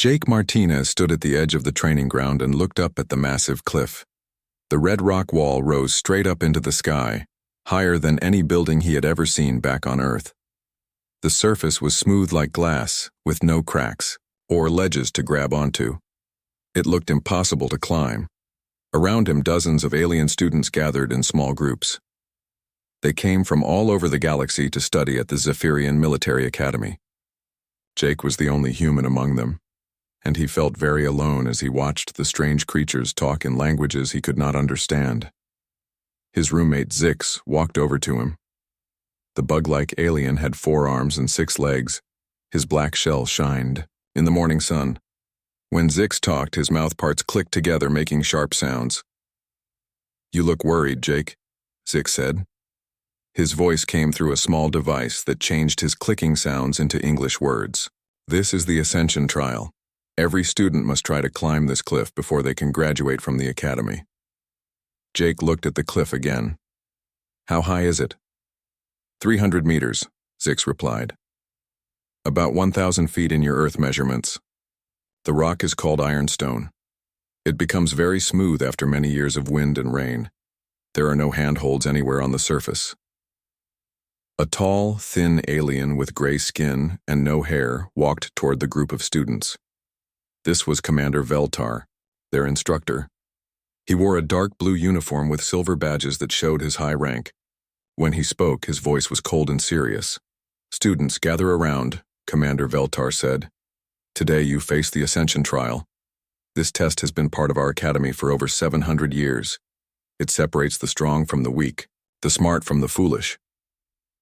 Jake Martinez stood at the edge of the training ground and looked up at the massive cliff. The red rock wall rose straight up into the sky, higher than any building he had ever seen back on Earth. The surface was smooth like glass, with no cracks or ledges to grab onto. It looked impossible to climb. Around him, dozens of alien students gathered in small groups. They came from all over the galaxy to study at the Zephyrian Military Academy. Jake was the only human among them, and he felt very alone as he watched the strange creatures talk in languages he could not understand. His roommate Zix walked over to him. The bug-like alien had 4 arms and 6 legs. His black shell shined in the morning sun. When Zix talked, his mouth parts clicked together, making sharp sounds. "You look worried, Jake," Zix said. His voice came through a small device that changed his clicking sounds into English words. "This is the Ascension Trial. Every student must try to climb this cliff before they can graduate from the academy." Jake looked at the cliff again. "How high is it?" 300 meters, Zix replied. "About 1,000 feet in your Earth measurements. The rock is called ironstone. It becomes very smooth after many years of wind and rain. There are no handholds anywhere on the surface." A tall, thin alien with gray skin and no hair walked toward the group of students. This was Commander Veltar, their instructor. He wore a dark blue uniform with silver badges that showed his high rank. When he spoke, his voice was cold and serious. "Students, gather around," Commander Veltar said. "Today you face the Ascension Trial. This test has been part of our academy for over 700 years. It separates the strong from the weak, the smart from the foolish."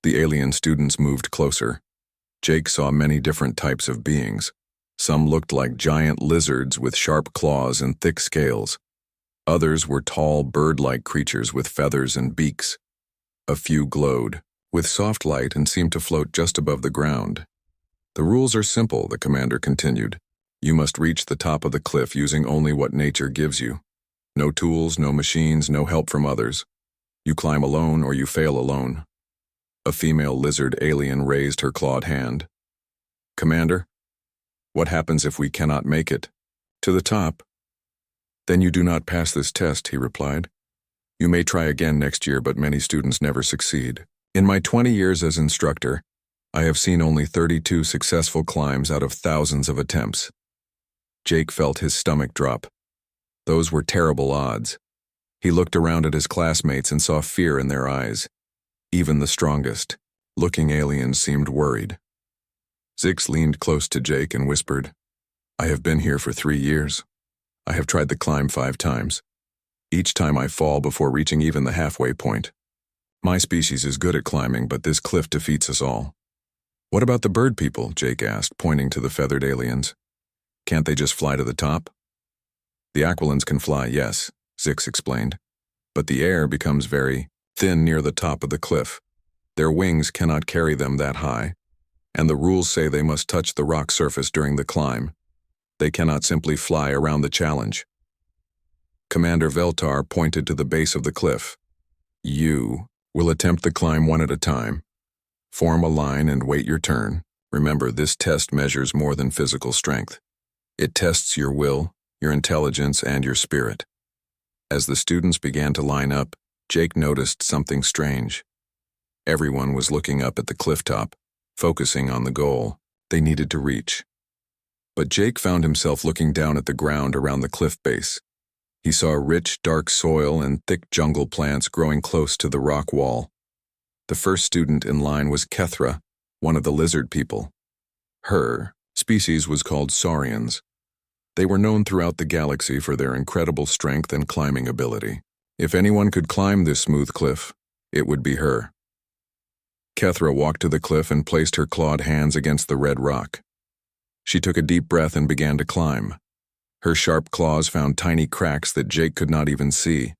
The alien students moved closer. Jake saw many different types of beings. Some looked like giant lizards with sharp claws and thick scales. Others were tall, bird-like creatures with feathers and beaks. A few glowed with soft light and seemed to float just above the ground. "The rules are simple," the commander continued. "You must reach the top of the cliff using only what nature gives you. No tools, no machines, no help from others. You climb alone or you fail alone." A female lizard alien raised her clawed hand. "Commander, what happens if we cannot make it to the top?" "Then you do not pass this test," he replied. "You may try again next year, but many students never succeed. In my 20 years as instructor, I have seen only 32 successful climbs out of thousands of attempts." Jake felt his stomach drop. Those were terrible odds. He looked around at his classmates and saw fear in their eyes. Even the strongest looking aliens seemed worried. Zix leaned close to Jake and whispered, "I have been here for 3 years. I have tried the climb 5 times. Each time I fall before reaching even the halfway point. My species is good at climbing, but this cliff defeats us all." "What about the bird people?" Jake asked, pointing to the feathered aliens. "Can't they just fly to the top?" "The Aquilans can fly, yes," Zix explained. "But the air becomes very thin near the top of the cliff. Their wings cannot carry them that high, and the rules say they must touch the rock surface during the climb. They cannot simply fly around the challenge." Commander Veltar pointed to the base of the cliff. "You will attempt the climb one at a time. Form a line and wait your turn. Remember, this test measures more than physical strength. It tests your will, your intelligence, and your spirit." As the students began to line up, Jake noticed something strange. Everyone was looking up at the cliff top, focusing on the goal they needed to reach. But Jake found himself looking down at the ground around the cliff base. He saw rich, dark soil and thick jungle plants growing close to the rock wall. The first student in line was Kethra, one of the lizard people. Her species was called Saurians. They were known throughout the galaxy for their incredible strength and climbing ability. If anyone could climb this smooth cliff, it would be her. Kethra walked to the cliff and placed her clawed hands against the red rock. She took a deep breath and began to climb. Her sharp claws found tiny cracks that Jake could not even see.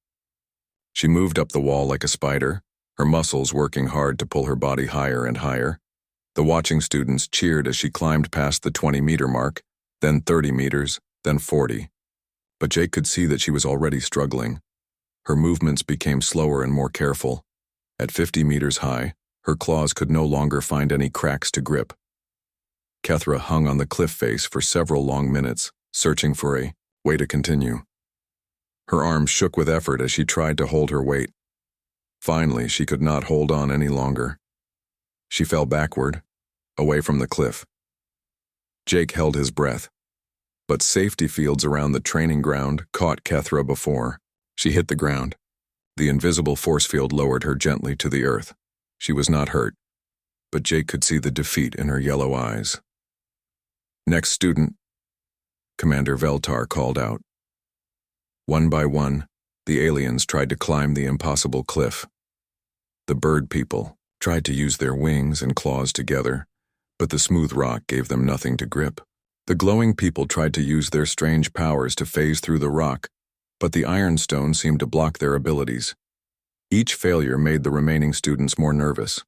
She moved up the wall like a spider, her muscles working hard to pull her body higher and higher. The watching students cheered as she climbed past the 20-meter mark, then 30 meters, then 40. But Jake could see that she was already struggling. Her movements became slower and more careful. At 50 meters high, her claws could no longer find any cracks to grip. Kethra hung on the cliff face for several long minutes, searching for a way to continue. Her arms shook with effort as she tried to hold her weight. Finally, she could not hold on any longer. She fell backward, away from the cliff. Jake held his breath, but safety fields around the training ground caught Kethra before she hit the ground. The invisible force field lowered her gently to the earth. She was not hurt, but Jake could see the defeat in her yellow eyes. "Next student," Commander Veltar called out. One by one, the aliens tried to climb the impossible cliff. The bird people tried to use their wings and claws together, but the smooth rock gave them nothing to grip. The glowing people tried to use their strange powers to phase through the rock, but the ironstone seemed to block their abilities. Each failure made the remaining students more nervous.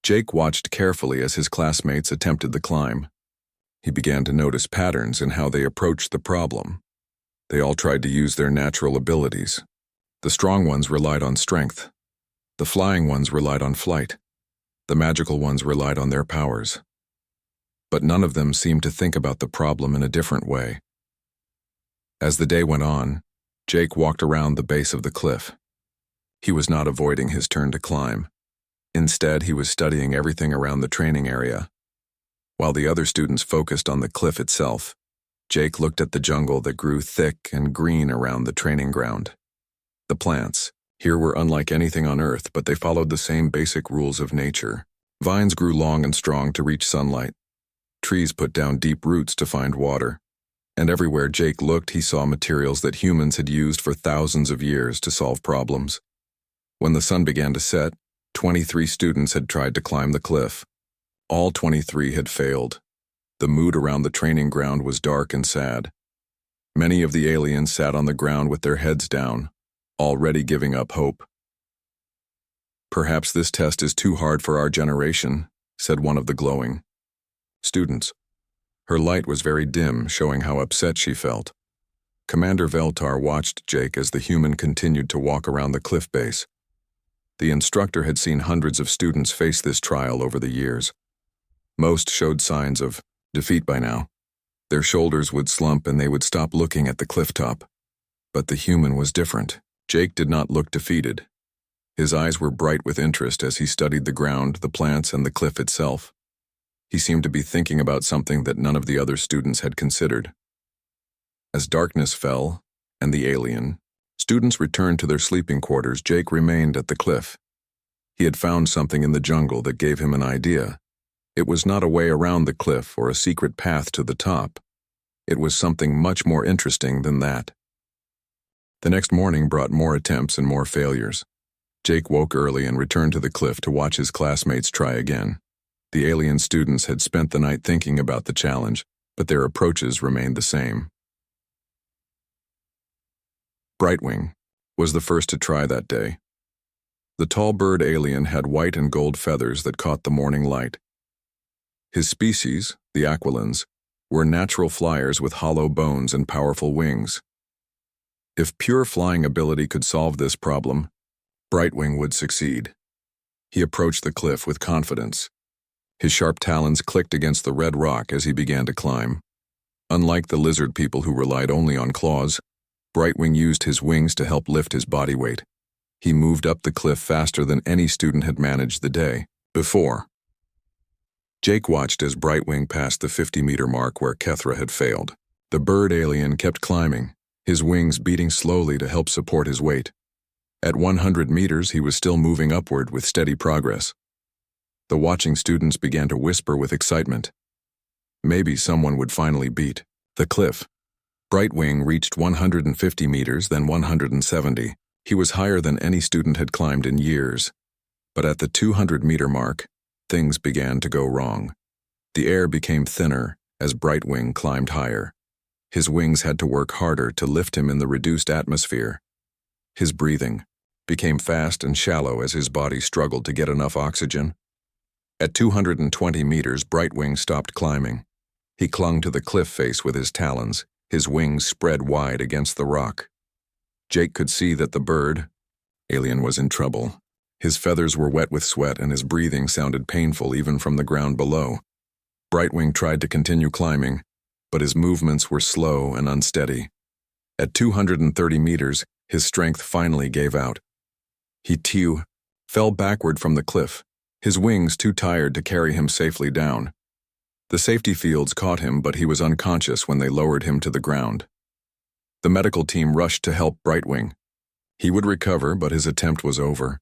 Jake watched carefully as his classmates attempted the climb. He began to notice patterns in how they approached the problem. They all tried to use their natural abilities. The strong ones relied on strength. The flying ones relied on flight. The magical ones relied on their powers. But none of them seemed to think about the problem in a different way. As the day went on, Jake walked around the base of the cliff. He was not avoiding his turn to climb. Instead, he was studying everything around the training area. While the other students focused on the cliff itself, Jake looked at the jungle that grew thick and green around the training ground. The plants here were unlike anything on Earth, but they followed the same basic rules of nature. Vines grew long and strong to reach sunlight. Trees put down deep roots to find water. And everywhere Jake looked, he saw materials that humans had used for thousands of years to solve problems. When the sun began to set, 23 students had tried to climb the cliff. All 23 had failed. The mood around the training ground was dark and sad. Many of the aliens sat on the ground with their heads down, already giving up hope. "Perhaps this test is too hard for our generation," said one of the glowing students. Her light was very dim, showing how upset she felt. Commander Veltar watched Jake as the human continued to walk around the cliff base. The instructor had seen hundreds of students face this trial over the years. Most showed signs of defeat by now. Their shoulders would slump and they would stop looking at the cliff top. But the human was different. Jake did not look defeated. His eyes were bright with interest as he studied the ground, the plants, and the cliff itself. He seemed to be thinking about something that none of the other students had considered. As darkness fell, and the alien students returned to their sleeping quarters, Jake remained at the cliff. He had found something in the jungle that gave him an idea. It was not a way around the cliff or a secret path to the top. It was something much more interesting than that. The next morning brought more attempts and more failures. Jake woke early and returned to the cliff to watch his classmates try again. The alien students had spent the night thinking about the challenge, but their approaches remained the same. Brightwing was the first to try that day. The tall bird alien had white and gold feathers that caught the morning light. His species, the Aquilans, were natural flyers with hollow bones and powerful wings. If pure flying ability could solve this problem, Brightwing would succeed. He approached the cliff with confidence. His sharp talons clicked against the red rock as he began to climb. Unlike the lizard people who relied only on claws, Brightwing used his wings to help lift his body weight. He moved up the cliff faster than any student had managed the day before. Jake watched as Brightwing passed the 50-meter mark where Kethra had failed. The bird alien kept climbing, his wings beating slowly to help support his weight. At 100 meters, he was still moving upward with steady progress. The watching students began to whisper with excitement. Maybe someone would finally beat the cliff. Brightwing reached 150 meters, then 170. He was higher than any student had climbed in years. But at the 200-meter mark, things began to go wrong. The air became thinner as Brightwing climbed higher. His wings had to work harder to lift him in the reduced atmosphere. His breathing became fast and shallow as his body struggled to get enough oxygen. At 220 meters, Brightwing stopped climbing. He clung to the cliff face with his talons, his wings spread wide against the rock. Jake could see that the bird alien was in trouble. His feathers were wet with sweat and his breathing sounded painful even from the ground below. Brightwing tried to continue climbing, but his movements were slow and unsteady. At 230 meters, his strength finally gave out. He fell backward from the cliff, his wings too tired to carry him safely down. The safety fields caught him, but he was unconscious when they lowered him to the ground. The medical team rushed to help Brightwing. He would recover, but his attempt was over.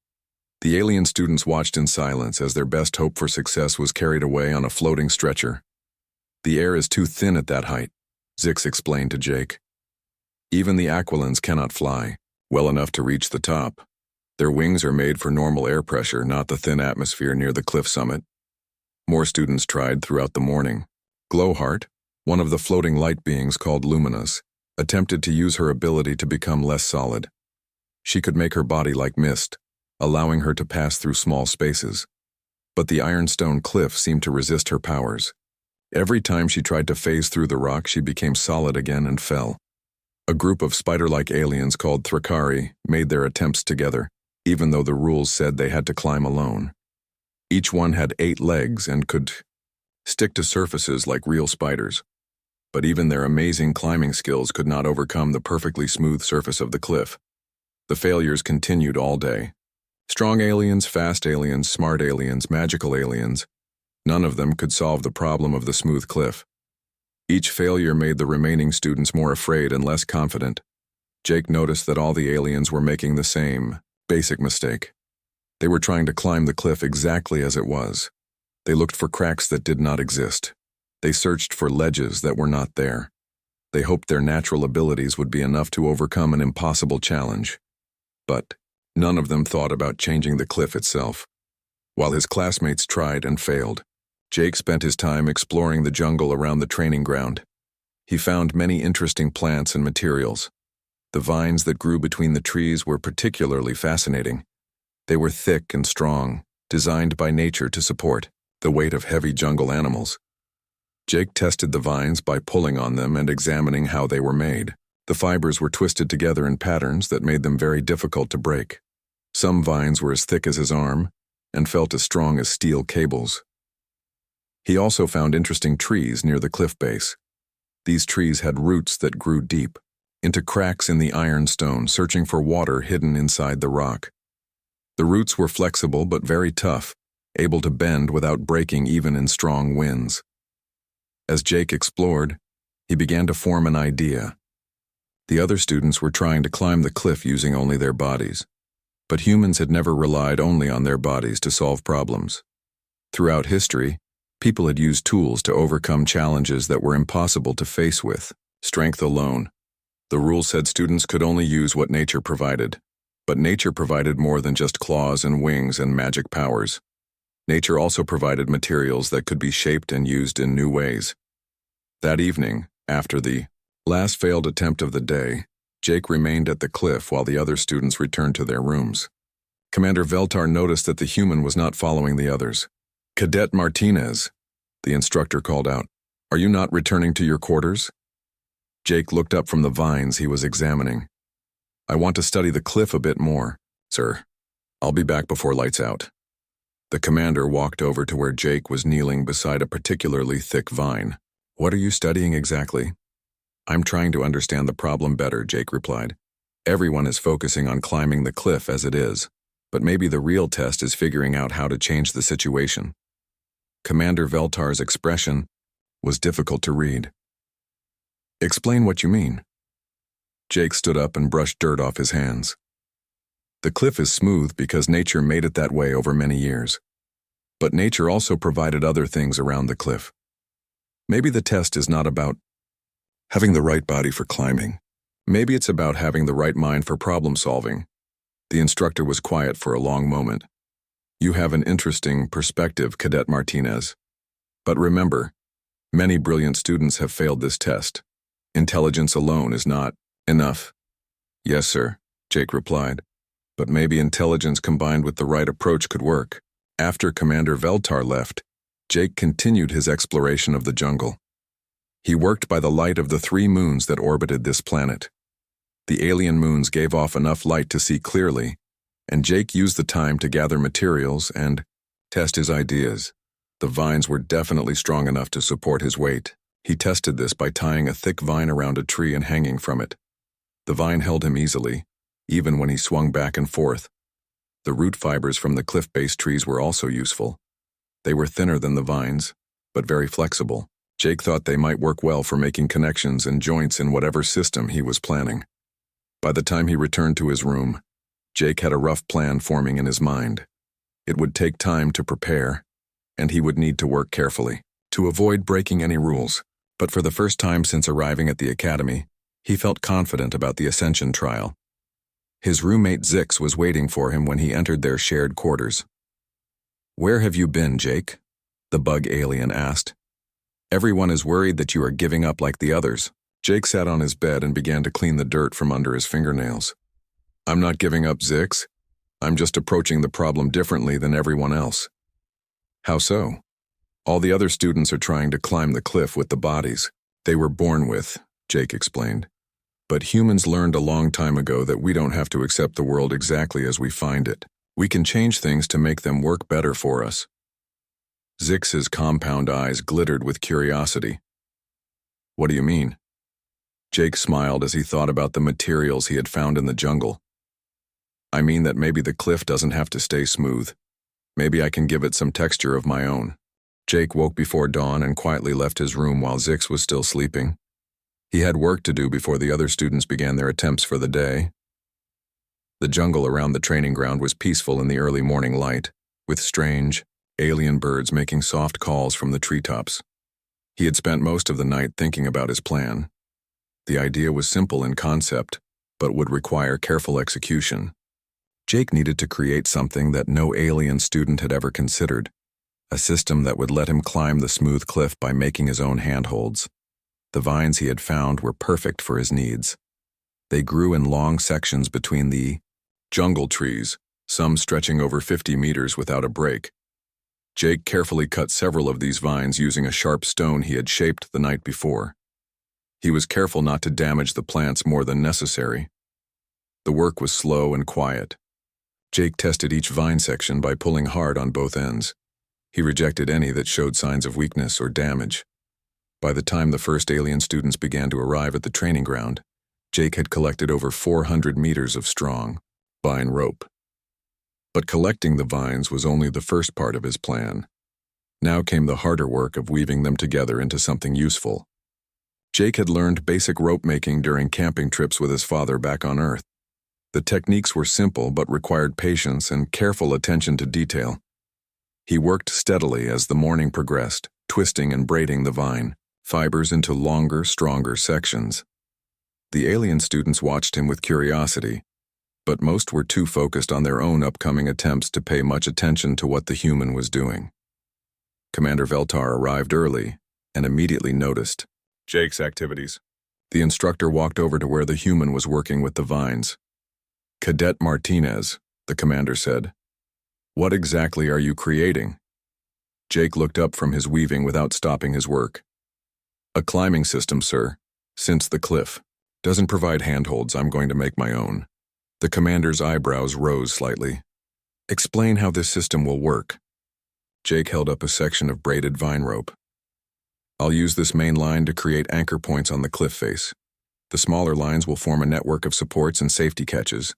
The alien students watched in silence as their best hope for success was carried away on a floating stretcher. The air is too thin at that height, Zix explained to Jake. Even the Aquilans cannot fly well enough to reach the top. Their wings are made for normal air pressure, not the thin atmosphere near the cliff summit. More students tried throughout the morning. Glowheart, one of the floating light beings called Luminous, attempted to use her ability to become less solid. She could make her body like mist, allowing her to pass through small spaces. But the ironstone cliff seemed to resist her powers. Every time she tried to phase through the rock, she became solid again and fell. A group of spider-like aliens called Thrakari made their attempts together, even though the rules said they had to climb alone. Each one had 8 legs and could stick to surfaces like real spiders. But even their amazing climbing skills could not overcome the perfectly smooth surface of the cliff. The failures continued all day. Strong aliens, fast aliens, smart aliens, magical aliens. None of them could solve the problem of the smooth cliff. Each failure made the remaining students more afraid and less confident. Jake noticed that all the aliens were making the same, basic mistake. They were trying to climb the cliff exactly as it was. They looked for cracks that did not exist. They searched for ledges that were not there. They hoped their natural abilities would be enough to overcome an impossible challenge. But none of them thought about changing the cliff itself. While his classmates tried and failed, Jake spent his time exploring the jungle around the training ground. He found many interesting plants and materials. The vines that grew between the trees were particularly fascinating. They were thick and strong, designed by nature to support the weight of heavy jungle animals. Jake tested the vines by pulling on them and examining how they were made. The fibers were twisted together in patterns that made them very difficult to break. Some vines were as thick as his arm and felt as strong as steel cables. He also found interesting trees near the cliff base. These trees had roots that grew deep, into cracks in the ironstone, searching for water hidden inside the rock. The roots were flexible but very tough, able to bend without breaking even in strong winds. As Jake explored, he began to form an idea. The other students were trying to climb the cliff using only their bodies, but humans had never relied only on their bodies to solve problems. Throughout history, people had used tools to overcome challenges that were impossible to face with strength alone. The rule said students could only use what nature provided, but nature provided more than just claws and wings and magic powers. Nature also provided materials that could be shaped and used in new ways. That evening, after the last failed attempt of the day, Jake remained at the cliff while the other students returned to their rooms. Commander Veltar noticed that the human was not following the others. "Cadet Martinez," the instructor called out, "are you not returning to your quarters?" Jake looked up from the vines he was examining. "I want to study the cliff a bit more, sir. I'll be back before lights out." The commander walked over to where Jake was kneeling beside a particularly thick vine. "What are you studying exactly?" "I'm trying to understand the problem better," Jake replied. "Everyone is focusing on climbing the cliff as it is, but maybe the real test is figuring out how to change the situation." Commander Veltar's expression was difficult to read. "Explain what you mean." Jake stood up and brushed dirt off his hands. "The cliff is smooth because nature made it that way over many years. But nature also provided other things around the cliff. Maybe the test is not about having the right body for climbing. Maybe it's about having the right mind for problem solving." The instructor was quiet for a long moment. "You have an interesting perspective, Cadet Martinez. But remember, many brilliant students have failed this test. Intelligence alone is not enough." "Yes, sir," Jake replied. "But maybe intelligence combined with the right approach could work." After Commander Veltar left, Jake continued his exploration of the jungle. He worked by the light of the 3 moons that orbited this planet. The alien moons gave off enough light to see clearly, and Jake used the time to gather materials and test his ideas. The vines were definitely strong enough to support his weight. He tested this by tying a thick vine around a tree and hanging from it. The vine held him easily, even when he swung back and forth. The root fibers from the cliff-based trees were also useful. They were thinner than the vines, but very flexible. Jake thought they might work well for making connections and joints in whatever system he was planning. By the time he returned to his room, Jake had a rough plan forming in his mind. It would take time to prepare, and he would need to work carefully to avoid breaking any rules. But for the first time since arriving at the academy, he felt confident about the Ascension trial. His roommate Zix was waiting for him when he entered their shared quarters. "Where have you been, Jake?" the bug alien asked. "Everyone is worried that you are giving up like the others." Jake sat on his bed and began to clean the dirt from under his fingernails. "I'm not giving up, Zix. I'm just approaching the problem differently than everyone else." "How so?" "All the other students are trying to climb the cliff with the bodies they were born with," Jake explained. "But humans learned a long time ago that we don't have to accept the world exactly as we find it. We can change things to make them work better for us." Zix's compound eyes glittered with curiosity. "What do you mean?" Jake smiled as he thought about the materials he had found in the jungle. "I mean that maybe the cliff doesn't have to stay smooth. Maybe I can give it some texture of my own." Jake woke before dawn and quietly left his room while Zix was still sleeping. He had work to do before the other students began their attempts for the day. The jungle around the training ground was peaceful in the early morning light, with strange, alien birds making soft calls from the treetops. He had spent most of the night thinking about his plan. The idea was simple in concept, but would require careful execution. Jake needed to create something that no alien student had ever considered, a system that would let him climb the smooth cliff by making his own handholds. The vines he had found were perfect for his needs. They grew in long sections between the jungle trees, some stretching over 50 meters without a break. Jake carefully cut several of these vines using a sharp stone he had shaped the night before. He was careful not to damage the plants more than necessary. The work was slow and quiet. Jake tested each vine section by pulling hard on both ends. He rejected any that showed signs of weakness or damage. By the time the first alien students began to arrive at the training ground, Jake had collected over 400 meters of strong vine rope. But collecting the vines was only the first part of his plan. Now came the harder work of weaving them together into something useful. Jake had learned basic rope making during camping trips with his father back on Earth. The techniques were simple but required patience and careful attention to detail. He worked steadily as the morning progressed, twisting and braiding the vine fibers into longer, stronger sections. The alien students watched him with curiosity, but most were too focused on their own upcoming attempts to pay much attention to what the human was doing. Commander Veltar arrived early and immediately noticed Jake's activities. The instructor walked over to where the human was working with the vines. "Cadet Martinez," the commander said. "What exactly are you creating?" Jake looked up from his weaving without stopping his work. "A climbing system, sir. Since the cliff doesn't provide handholds, I'm going to make my own." The commander's eyebrows rose slightly. "Explain how this system will work." Jake held up a section of braided vine rope. "I'll use this main line to create anchor points on the cliff face. The smaller lines will form a network of supports and safety catches.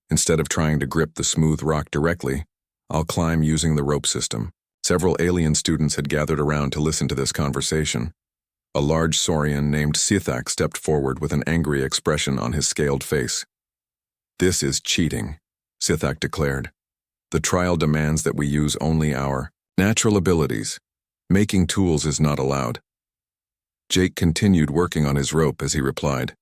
Instead of trying to grip the smooth rock directly, I'll climb using the rope system." Several alien students had gathered around to listen to this conversation. A large saurian named Sithak stepped forward with an angry expression on his scaled face. "This is cheating," Sithak declared. "The trial demands that we use only our natural abilities. Making tools is not allowed." Jake continued working on his rope as he replied.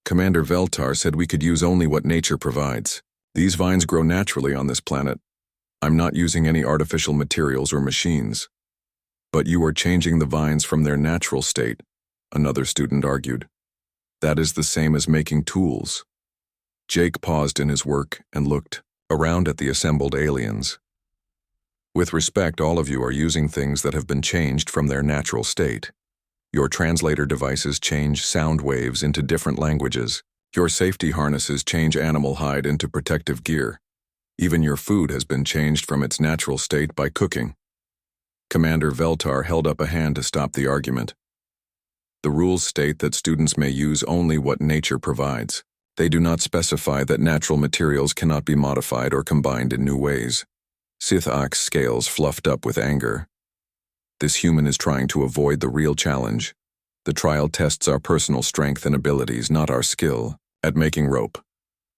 "Commander Veltar said we could use only what nature provides. These vines grow naturally on this planet. I'm not using any artificial materials or machines." "But you are changing the vines from their natural state," another student argued. "That is the same as making tools." Jake paused in his work and looked around at the assembled aliens. "With respect, all of you are using things that have been changed from their natural state. Your translator devices change sound waves into different languages. Your safety harnesses change animal hide into protective gear. Even your food has been changed from its natural state by cooking." Commander Veltar held up a hand to stop the argument. The rules state that students may use only what nature provides. They do not specify that natural materials cannot be modified or combined in new ways. Sithak's scales fluffed up with anger. This human is trying to avoid the real challenge. The trial tests our personal strength and abilities, not our skill at making rope.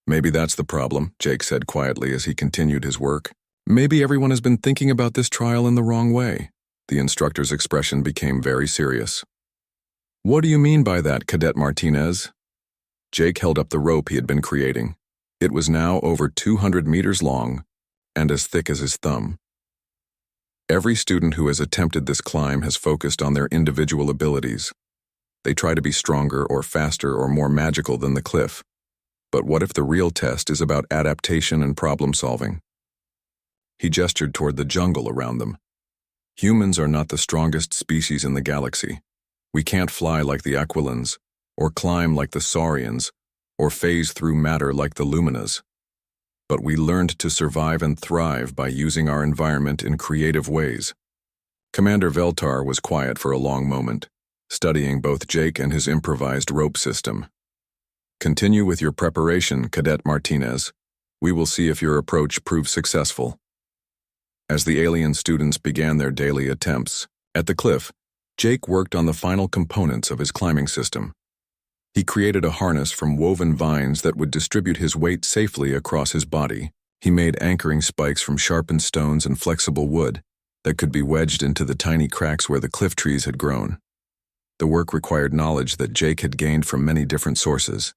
Maybe that's the problem, Jake said quietly as he continued his work. Maybe everyone has been thinking about this trial in the wrong way. The instructor's expression became very serious. What do you mean by that, Cadet Martinez? Jake held up the rope he had been creating. It was now over 200 meters long and as thick as his thumb. Every student who has attempted this climb has focused on their individual abilities. They try to be stronger or faster or more magical than the cliff. But what if the real test is about adaptation and problem solving? He gestured toward the jungle around them. Humans are not the strongest species in the galaxy. We can't fly like the Aquilans, or climb like the Saurians, or phase through matter like the Luminas. But we learned to survive and thrive by using our environment in creative ways. Commander Veltar was quiet for a long moment, studying both Jake and his improvised rope system. Continue with your preparation, Cadet Martinez. We will see if your approach proves successful. As the alien students began their daily attempts, at the cliff, Jake worked on the final components of his climbing system. He created a harness from woven vines that would distribute his weight safely across his body. He made anchoring spikes from sharpened stones and flexible wood that could be wedged into the tiny cracks where the cliff trees had grown. The work required knowledge that Jake had gained from many different sources.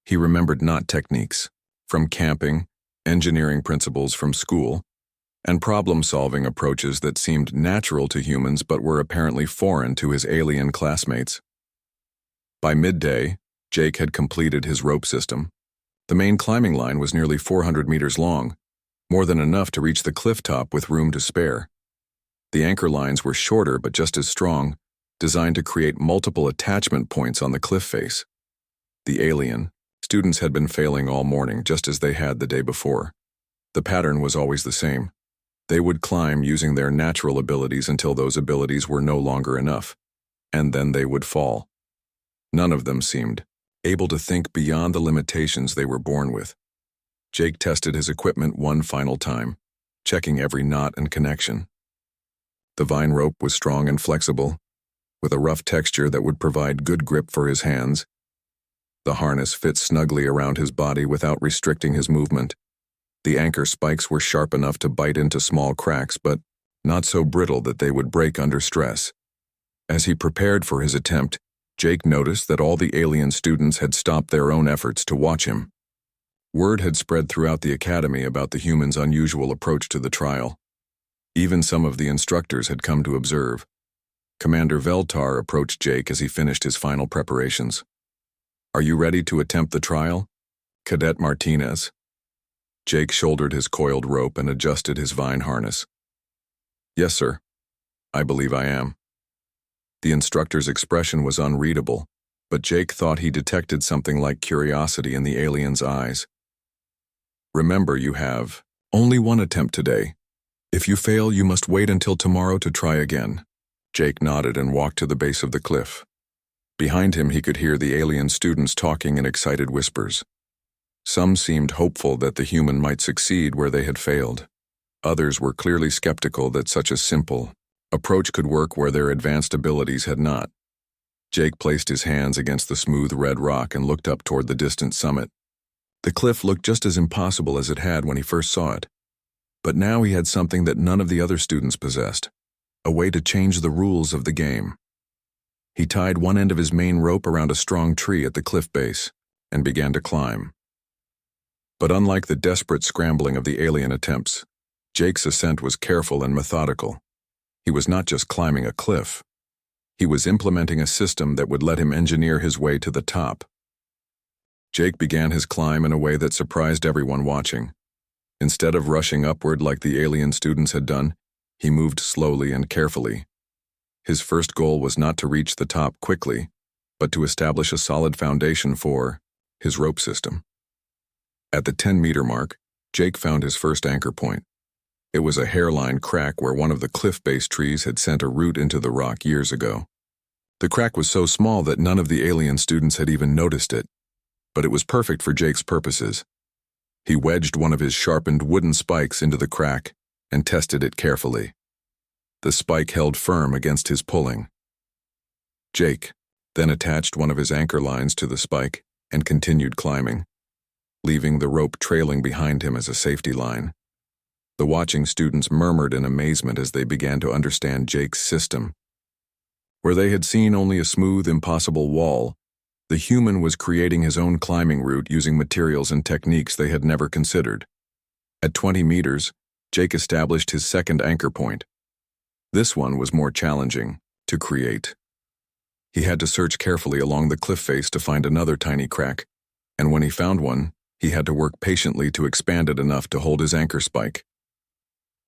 He remembered knot techniques from camping, engineering principles from school, and problem-solving approaches that seemed natural to humans but were apparently foreign to his alien classmates. By midday, Jake had completed his rope system. The main climbing line was nearly 400 meters long, more than enough to reach the cliff top with room to spare. The anchor lines were shorter but just as strong, designed to create multiple attachment points on the cliff face. The alien students had been failing all morning just as they had the day before. The pattern was always the same. They would climb using their natural abilities until those abilities were no longer enough, and then they would fall. None of them seemed able to think beyond the limitations they were born with. Jake tested his equipment one final time, checking every knot and connection. The vine rope was strong and flexible, with a rough texture that would provide good grip for his hands. The harness fit snugly around his body without restricting his movement. The anchor spikes were sharp enough to bite into small cracks, but not so brittle that they would break under stress. As he prepared for his attempt, Jake noticed that all the alien students had stopped their own efforts to watch him. Word had spread throughout the academy about the humans' unusual approach to the trial. Even some of the instructors had come to observe. Commander Veltar approached Jake as he finished his final preparations. "Are you ready to attempt the trial, Cadet Martinez?" Jake shouldered his coiled rope and adjusted his vine harness. "Yes, sir. I believe I am." The instructor's expression was unreadable, but Jake thought he detected something like curiosity in the alien's eyes. "Remember, you have only one attempt today. If you fail, you must wait until tomorrow to try again." Jake nodded and walked to the base of the cliff. Behind him, he could hear the alien students talking in excited whispers. Some seemed hopeful that the human might succeed where they had failed. Others were clearly skeptical that such a simple approach could work where their advanced abilities had not. Jake placed his hands against the smooth red rock and looked up toward the distant summit. The cliff looked just as impossible as it had when he first saw it. But now he had something that none of the other students possessed, a way to change the rules of the game. He tied one end of his main rope around a strong tree at the cliff base and began to climb. But unlike the desperate scrambling of the alien attempts, Jake's ascent was careful and methodical. He was not just climbing a cliff. He was implementing a system that would let him engineer his way to the top. Jake began his climb in a way that surprised everyone watching. Instead of rushing upward like the alien students had done, he moved slowly and carefully. His first goal was not to reach the top quickly, but to establish a solid foundation for his rope system. At the 10-meter mark, Jake found his first anchor point. It was a hairline crack where one of the cliff-based trees had sent a root into the rock years ago. The crack was so small that none of the alien students had even noticed it, but it was perfect for Jake's purposes. He wedged one of his sharpened wooden spikes into the crack and tested it carefully. The spike held firm against his pulling. Jake then attached one of his anchor lines to the spike and continued climbing, leaving the rope trailing behind him as a safety line. The watching students murmured in amazement as they began to understand Jake's system. Where they had seen only a smooth, impossible wall, the human was creating his own climbing route using materials and techniques they had never considered. At 20 meters, Jake established his second anchor point. This one was more challenging to create. He had to search carefully along the cliff face to find another tiny crack, and when he found one, he had to work patiently to expand it enough to hold his anchor spike.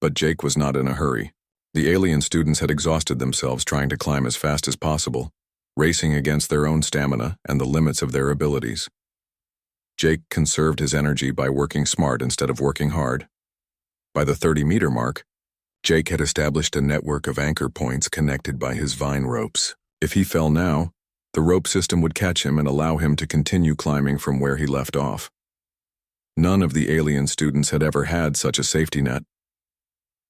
But Jake was not in a hurry. The alien students had exhausted themselves trying to climb as fast as possible, racing against their own stamina and the limits of their abilities. Jake conserved his energy by working smart instead of working hard. By the 30-meter mark, Jake had established a network of anchor points connected by his vine ropes. If he fell now, the rope system would catch him and allow him to continue climbing from where he left off. None of the alien students had ever had such a safety net.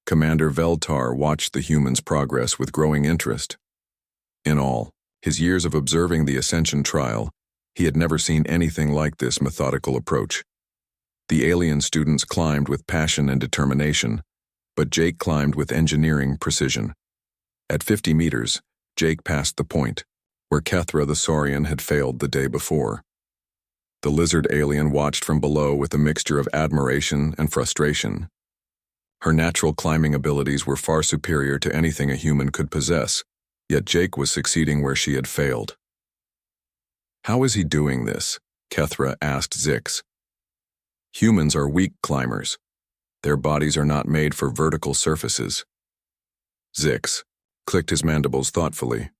Commander Veltar watched the humans' progress with growing interest. In all his years of observing the Ascension trial, he had never seen anything like this methodical approach. The alien students climbed with passion and determination, but Jake climbed with engineering precision. At 50 meters, Jake passed the point, where Kethra the Saurian had failed the day before. The lizard alien watched from below with a mixture of admiration and frustration. Her natural climbing abilities were far superior to anything a human could possess, yet Jake was succeeding where she had failed. "How is he doing this?" Kethra asked Zix. "Humans are weak climbers. Their bodies are not made for vertical surfaces." Zix clicked his mandibles thoughtfully.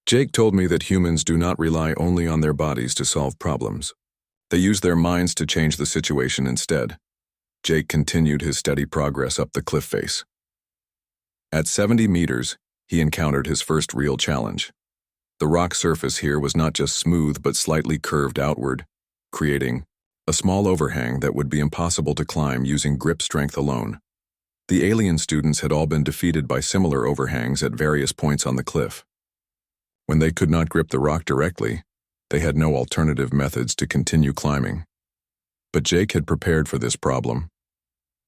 "Jake told me that humans do not rely only on their bodies to solve problems. They use their minds to change the situation instead." Jake continued his steady progress up the cliff face. At 70 meters, he encountered his first real challenge. The rock surface here was not just smooth but slightly curved outward, creating a small overhang that would be impossible to climb using grip strength alone. The alien students had all been defeated by similar overhangs at various points on the cliff. When they could not grip the rock directly, they had no alternative methods to continue climbing. But Jake had prepared for this problem.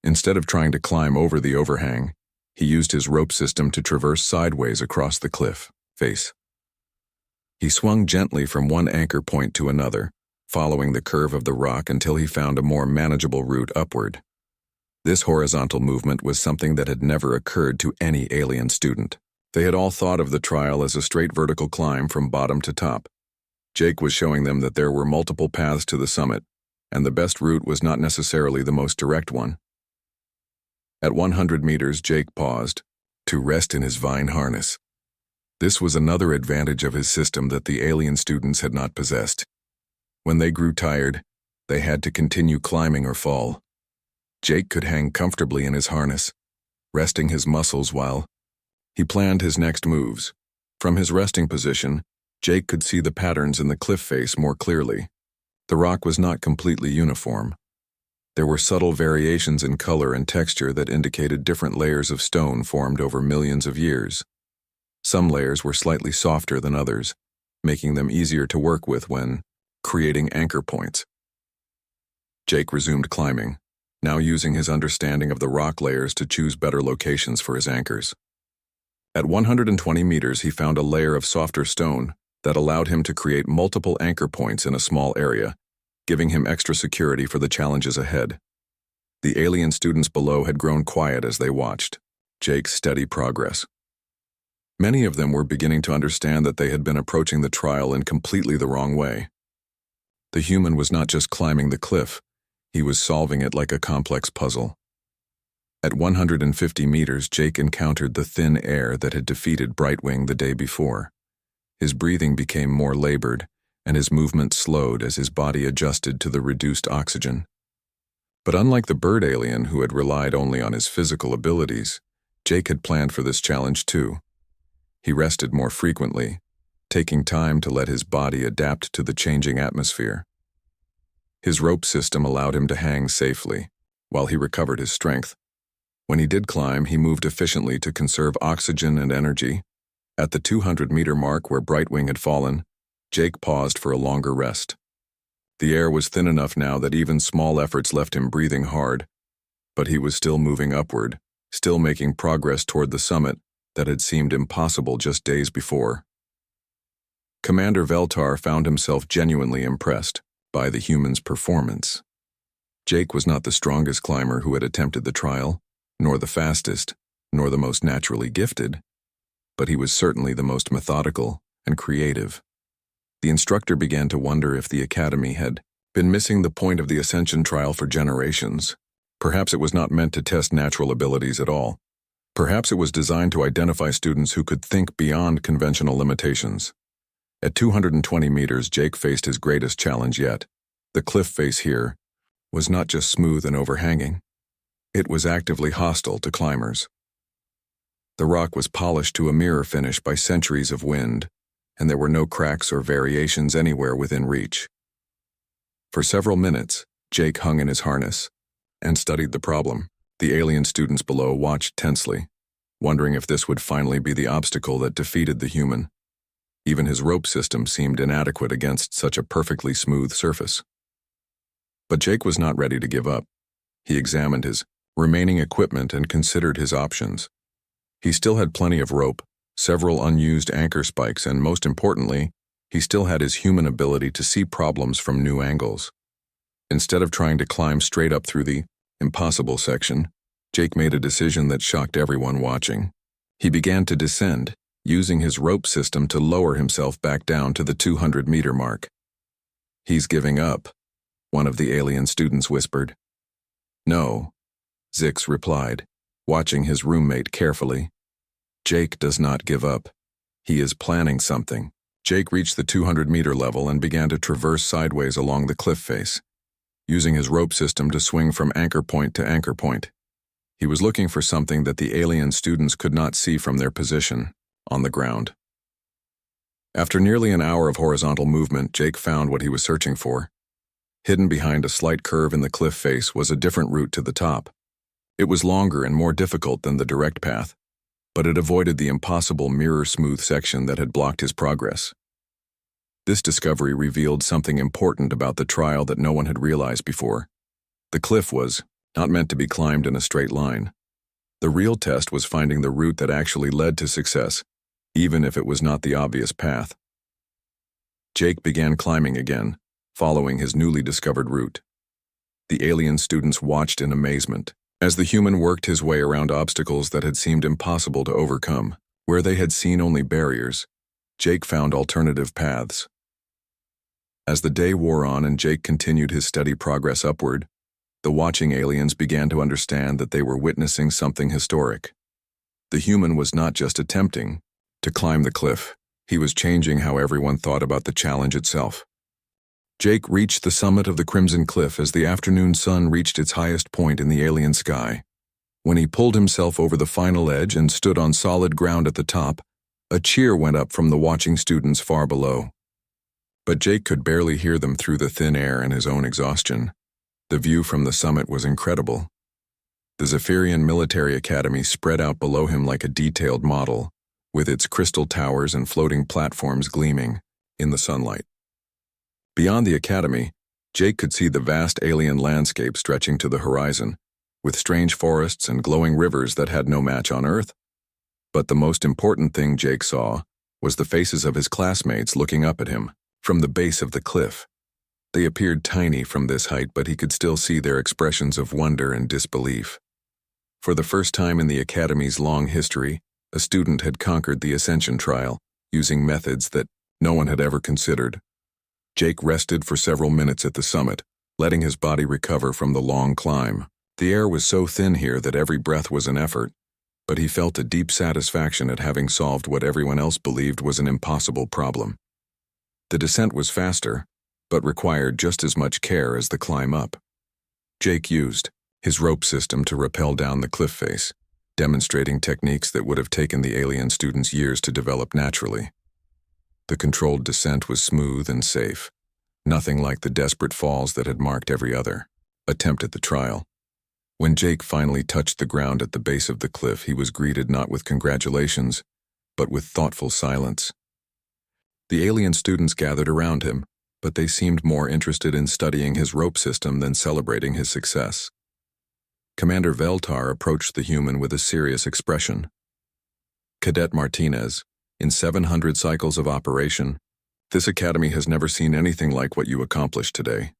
Instead of trying to climb over the overhang, he used his rope system to traverse sideways across the cliff face. He swung gently from one anchor point to another, following the curve of the rock until he found a more manageable route upward. This horizontal movement was something that had never occurred to any alien student. They had all thought of the trial as a straight vertical climb from bottom to top. Jake was showing them that there were multiple paths to the summit, and the best route was not necessarily the most direct one. At 100 meters, Jake paused to rest in his vine harness. This was another advantage of his system that the alien students had not possessed. When they grew tired, they had to continue climbing or fall. Jake could hang comfortably in his harness, resting his muscles while he planned his next moves. From his resting position, Jake could see the patterns in the cliff face more clearly. The rock was not completely uniform. There were subtle variations in color and texture that indicated different layers of stone formed over millions of years. Some layers were slightly softer than others, making them easier to work with when creating anchor points. Jake resumed climbing, now using his understanding of the rock layers to choose better locations for his anchors. At 120 meters, he found a layer of softer stone that allowed him to create multiple anchor points in a small area, giving him extra security for the challenges ahead. The alien students below had grown quiet as they watched Jake's steady progress. Many of them were beginning to understand that they had been approaching the trial in completely the wrong way. The human was not just climbing the cliff, he was solving it like a complex puzzle. At 150 meters, Jake encountered the thin air that had defeated Brightwing the day before. His breathing became more labored, and his movement slowed as his body adjusted to the reduced oxygen. But unlike the bird alien who had relied only on his physical abilities, Jake had planned for this challenge too. He rested more frequently, taking time to let his body adapt to the changing atmosphere. His rope system allowed him to hang safely, while he recovered his strength. When he did climb, he moved efficiently to conserve oxygen and energy. At the 200-meter mark where Brightwing had fallen, Jake paused for a longer rest. The air was thin enough now that even small efforts left him breathing hard, but he was still moving upward, still making progress toward the summit that had seemed impossible just days before. Commander Veltar found himself genuinely impressed by the human's performance. Jake was not the strongest climber who had attempted the trial, nor the fastest, nor the most naturally gifted, but he was certainly the most methodical and creative. The instructor began to wonder if the Academy had been missing the point of the Ascension trial for generations. Perhaps it was not meant to test natural abilities at all. Perhaps it was designed to identify students who could think beyond conventional limitations. At 220 meters, Jake faced his greatest challenge yet. The cliff face here was not just smooth and overhanging. It was actively hostile to climbers. The rock was polished to a mirror finish by centuries of wind, and there were no cracks or variations anywhere within reach. For several minutes, Jake hung in his harness and studied the problem. The alien students below watched tensely, wondering if this would finally be the obstacle that defeated the human. Even his rope system seemed inadequate against such a perfectly smooth surface. But Jake was not ready to give up. He examined his remaining equipment and considered his options. He still had plenty of rope, several unused anchor spikes, and most importantly, he still had his human ability to see problems from new angles. Instead of trying to climb straight up through the impossible section, Jake made a decision that shocked everyone watching. He began to descend, using his rope system to lower himself back down to the 200-meter mark. "He's giving up," one of the alien students whispered. "No," Zix replied, watching his roommate carefully. "Jake does not give up. He is planning something." Jake reached the 200-meter level and began to traverse sideways along the cliff face, using his rope system to swing from anchor point to anchor point. He was looking for something that the alien students could not see from their position on the ground. After nearly an hour of horizontal movement, Jake found what he was searching for. Hidden behind a slight curve in the cliff face was a different route to the top. It was longer and more difficult than the direct path, but it avoided the impossible mirror-smooth section that had blocked his progress. This discovery revealed something important about the trial that no one had realized before. The cliff was not meant to be climbed in a straight line. The real test was finding the route that actually led to success, even if it was not the obvious path. Jake began climbing again, following his newly discovered route. The alien students watched in amazement as the human worked his way around obstacles that had seemed impossible to overcome. Where they had seen only barriers, Jake found alternative paths. As the day wore on and Jake continued his steady progress upward, the watching aliens began to understand that they were witnessing something historic. The human was not just attempting to climb the cliff, he was changing how everyone thought about the challenge itself. Jake reached the summit of the Crimson Cliff as the afternoon sun reached its highest point in the alien sky. When he pulled himself over the final edge and stood on solid ground at the top, a cheer went up from the watching students far below. But Jake could barely hear them through the thin air and his own exhaustion. The view from the summit was incredible. The Zephyrian Military Academy spread out below him like a detailed model, with its crystal towers and floating platforms gleaming in the sunlight. Beyond the academy, Jake could see the vast alien landscape stretching to the horizon, with strange forests and glowing rivers that had no match on Earth. But the most important thing Jake saw was the faces of his classmates looking up at him from the base of the cliff. They appeared tiny from this height, but he could still see their expressions of wonder and disbelief. For the first time in the Academy's long history, a student had conquered the Ascension trial, using methods that no one had ever considered. Jake rested for several minutes at the summit, letting his body recover from the long climb. The air was so thin here that every breath was an effort, but he felt a deep satisfaction at having solved what everyone else believed was an impossible problem. The descent was faster, but required just as much care as the climb up. Jake used his rope system to rappel down the cliff face, demonstrating techniques that would have taken the alien students years to develop naturally. The controlled descent was smooth and safe, nothing like the desperate falls that had marked every other attempt at the trial. When Jake finally touched the ground at the base of the cliff, he was greeted not with congratulations, but with thoughtful silence. The alien students gathered around him, but they seemed more interested in studying his rope system than celebrating his success. Commander Veltar approached the human with a serious expression. Cadet Martinez, in 700 cycles of operation, this academy has never seen anything like what you accomplished today.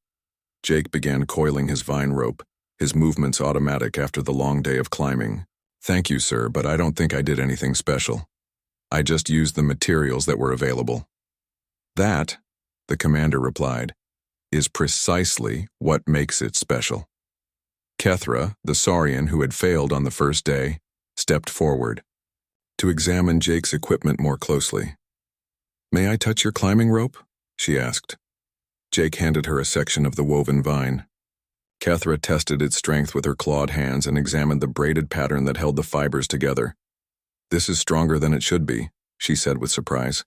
Jake began coiling his vine rope, his movements automatic after the long day of climbing. Thank you, sir, but I don't think I did anything special. I just used the materials that were available. That, the commander replied, is precisely what makes it special. Kethra, the Saurian who had failed on the first day, stepped forward to examine Jake's equipment more closely. May I touch your climbing rope? She asked. Jake handed her a section of the woven vine. Kethra tested its strength with her clawed hands and examined the braided pattern that held the fibers together. This is stronger than it should be, she said with surprise.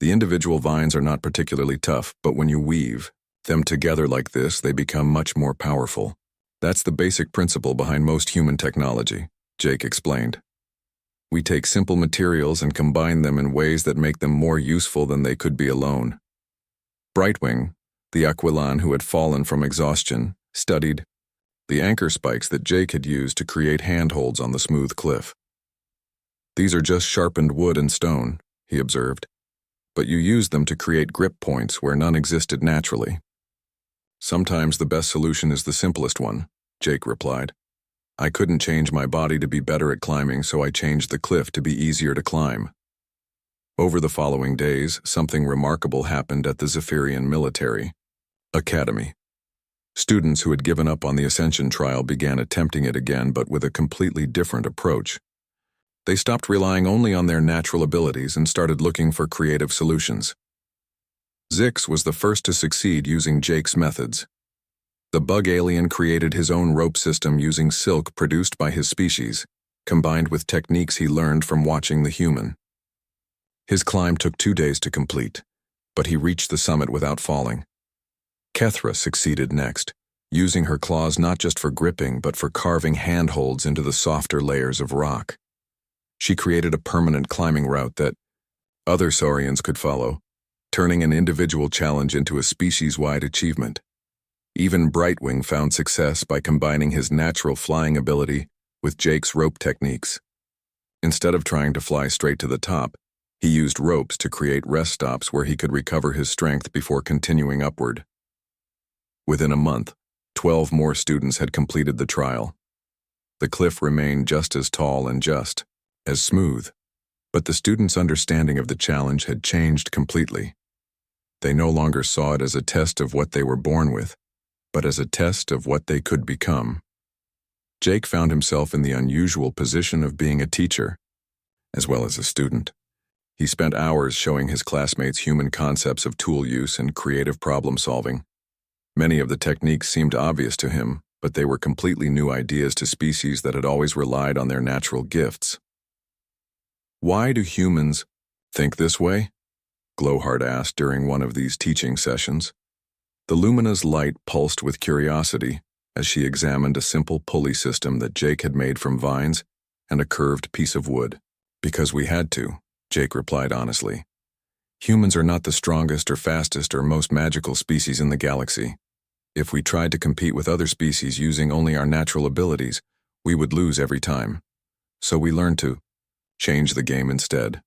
The individual vines are not particularly tough, but when you weave them together like this, they become much more powerful. That's the basic principle behind most human technology, Jake explained. We take simple materials and combine them in ways that make them more useful than they could be alone. Brightwing, the Aquilan who had fallen from exhaustion, studied the anchor spikes that Jake had used to create handholds on the smooth cliff. These are just sharpened wood and stone, he observed, but you use them to create grip points where none existed naturally. Sometimes the best solution is the simplest one, Jake replied. I couldn't change my body to be better at climbing, so I changed the cliff to be easier to climb. Over the following days, something remarkable happened at the Zephyrian Military Academy. Students who had given up on the Ascension trial began attempting it again, but with a completely different approach. They stopped relying only on their natural abilities and started looking for creative solutions. Zix was the first to succeed using Jake's methods. The bug alien created his own rope system using silk produced by his species, combined with techniques he learned from watching the human. His climb took 2 days to complete, but he reached the summit without falling. Kethra succeeded next, using her claws not just for gripping but for carving handholds into the softer layers of rock. She created a permanent climbing route that other Saurians could follow, turning an individual challenge into a species-wide achievement. Even Brightwing found success by combining his natural flying ability with Jake's rope techniques. Instead of trying to fly straight to the top, he used ropes to create rest stops where he could recover his strength before continuing upward. Within a month, 12 more students had completed the trial. The cliff remained just as tall and just as smooth, but the students' understanding of the challenge had changed completely. They no longer saw it as a test of what they were born with, but as a test of what they could become. Jake found himself in the unusual position of being a teacher, as well as a student. He spent hours showing his classmates human concepts of tool use and creative problem solving. Many of the techniques seemed obvious to him, but they were completely new ideas to species that had always relied on their natural gifts. Why do humans think this way? Glowheart asked during one of these teaching sessions. The Lumina's light pulsed with curiosity as she examined a simple pulley system that Jake had made from vines and a curved piece of wood. Because we had to, Jake replied honestly. Humans are not the strongest or fastest or most magical species in the galaxy. If we tried to compete with other species using only our natural abilities, we would lose every time. So we learned to change the game instead.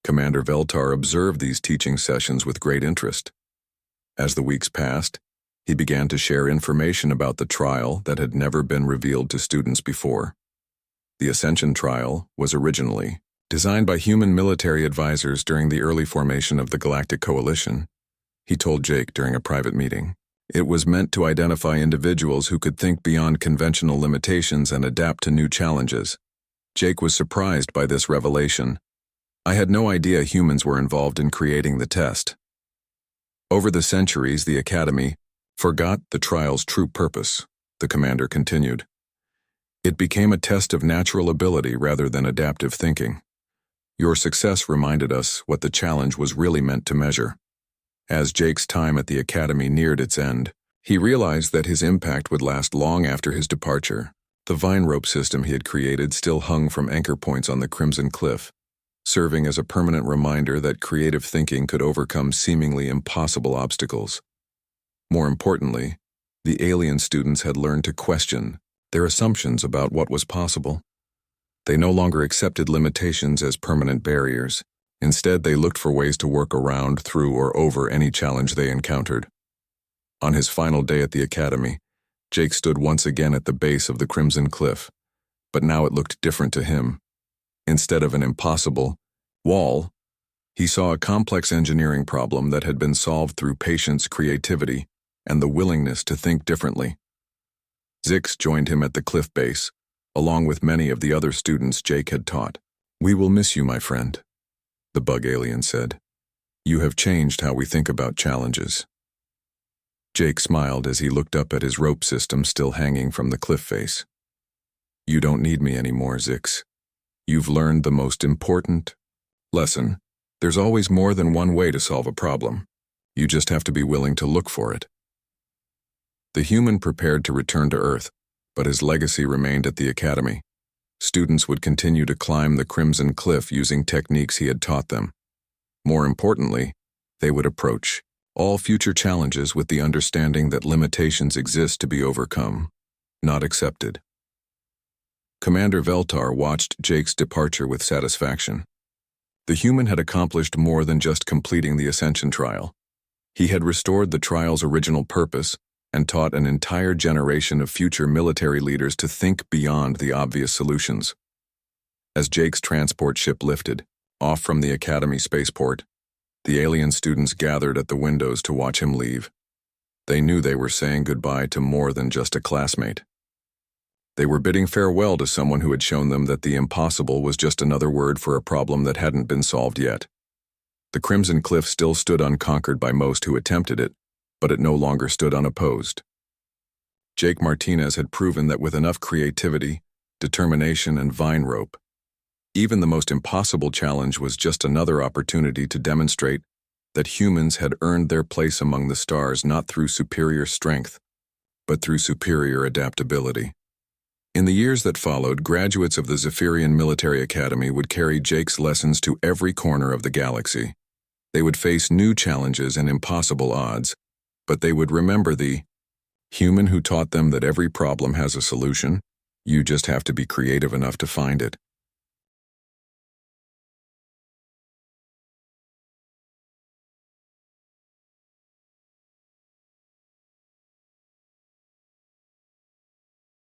Commander Veltar observed these teaching sessions with great interest. As the weeks passed, he began to share information about the trial that had never been revealed to students before. The Ascension trial was originally designed by human military advisors during the early formation of the Galactic Coalition, he told Jake during a private meeting. It was meant to identify individuals who could think beyond conventional limitations and adapt to new challenges. Jake was surprised by this revelation. I had no idea humans were involved in creating the test. Over the centuries, the Academy forgot the trial's true purpose. the commander continued. It became a test of natural ability rather than adaptive thinking. Your success reminded us what the challenge was really meant to measure. As Jake's time at the academy neared its end, he realized that his impact would last long after his departure. The vine rope system he had created still hung from anchor points on the Crimson Cliff, serving as a permanent reminder that creative thinking could overcome seemingly impossible obstacles. More importantly, the alien students had learned to question their assumptions about what was possible. They no longer accepted limitations as permanent barriers. Instead, they looked for ways to work around, through, or over any challenge they encountered. On his final day at the academy, Jake stood once again at the base of the Crimson Cliff, but now it looked different to him. Instead of an impossible wall, he saw a complex engineering problem that had been solved through patience, creativity, and the willingness to think differently. Zix joined him at the cliff base, along with many of the other students Jake had taught. "We will miss you, my friend," the bug alien said. "You have changed how we think about challenges." Jake smiled as he looked up at his rope system still hanging from the cliff face. "You don't need me anymore, Zix. You've learned the most important lesson. There's always more than one way to solve a problem. You just have to be willing to look for it." The human prepared to return to Earth, but his legacy remained at the academy. Students would continue to climb the Crimson Cliff using techniques he had taught them. More importantly, they would approach all future challenges with the understanding that limitations exist to be overcome, not accepted. Commander Veltar watched Jake's departure with satisfaction. The human had accomplished more than just completing the Ascension trial. He had restored the trial's original purpose and taught an entire generation of future military leaders to think beyond the obvious solutions. As Jake's transport ship lifted, off from the Academy spaceport, the alien students gathered at the windows to watch him leave. They knew they were saying goodbye to more than just a classmate. They were bidding farewell to someone who had shown them that the impossible was just another word for a problem that hadn't been solved yet. The Crimson Cliff still stood unconquered by most who attempted it, but it no longer stood unopposed. Jake Martinez had proven that with enough creativity, determination, and vine rope, even the most impossible challenge was just another opportunity to demonstrate that humans had earned their place among the stars not through superior strength, but through superior adaptability. In the years that followed, graduates of the Zephyrian Military Academy would carry Jake's lessons to every corner of the galaxy. They would face new challenges and impossible odds, but they would remember the human who taught them that every problem has a solution. You just have to be creative enough to find it.